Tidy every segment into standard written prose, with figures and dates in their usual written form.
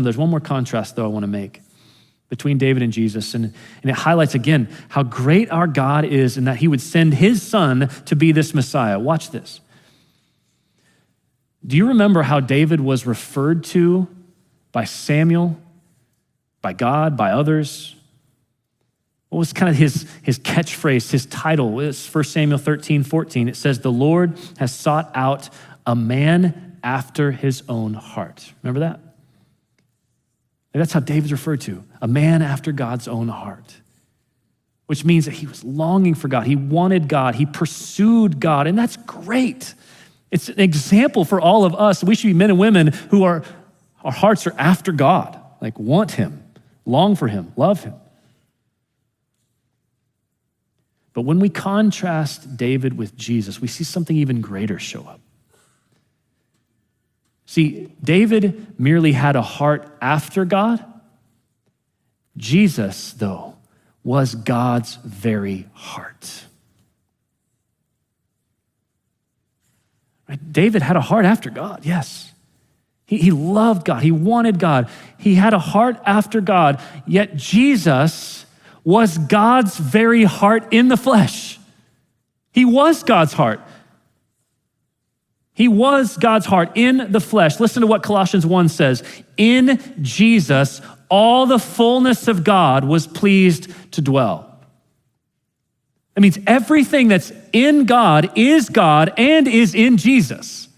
There's one more contrast, though, I want to make between David and Jesus, and it highlights again how great our God is and that he would send his son to be this Messiah. Watch this. Do you remember how David was referred to by Samuel, by God, by others? What was kind of his catchphrase, his title? It's 1 Samuel 13:14. It says, "The Lord has sought out a man after his own heart." Remember that? That's how David's referred to, a man after God's own heart, which means that he was longing for God. He wanted God. He pursued God, and that's great. It's an example for all of us. We should be men and women who our hearts are after God, like want him, long for him, love him. But when we contrast David with Jesus, we see something even greater show up. See, David merely had a heart after God. Jesus, though, was God's very heart. Right? David had a heart after God, yes. He loved God. He wanted God. He had a heart after God, yet Jesus was God's very heart in the flesh. He was God's heart. He was God's heart in the flesh. Listen to what Colossians 1 says. In Jesus, all the fullness of God was pleased to dwell. That means everything that's in God and is in Jesus.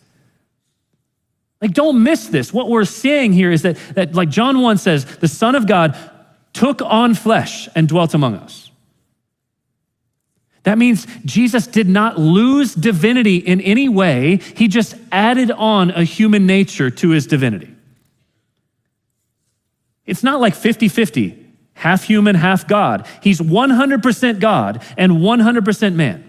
Like, don't miss this. What we're seeing here is that like John 1 says, the Son of God took on flesh and dwelt among us. That means Jesus did not lose divinity in any way. He just added on a human nature to his divinity. It's not like 50-50, half human, half God. He's 100% God and 100% man.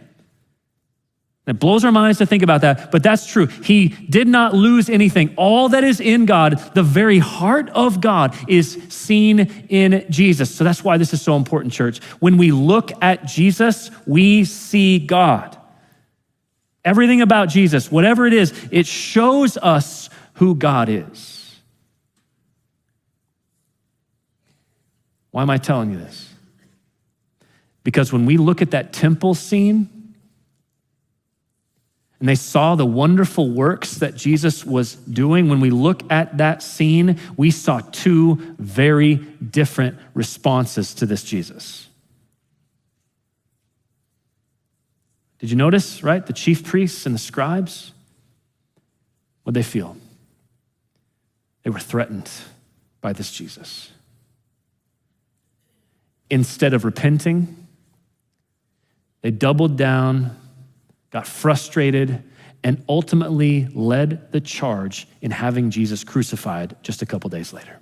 It blows our minds to think about that, but that's true. He did not lose anything. All that is in God, the very heart of God, is seen in Jesus. So that's why this is so important, church. When we look at Jesus, we see God. Everything about Jesus, whatever it is, it shows us who God is. Why am I telling you this? Because when we look at that temple scene, and they saw the wonderful works that Jesus was doing, when we look at that scene, we saw two very different responses to this Jesus. Did you notice, right? The chief priests and the scribes, what'd they feel? They were threatened by this Jesus. Instead of repenting, they doubled down, got frustrated, and ultimately led the charge in having Jesus crucified just a couple days later.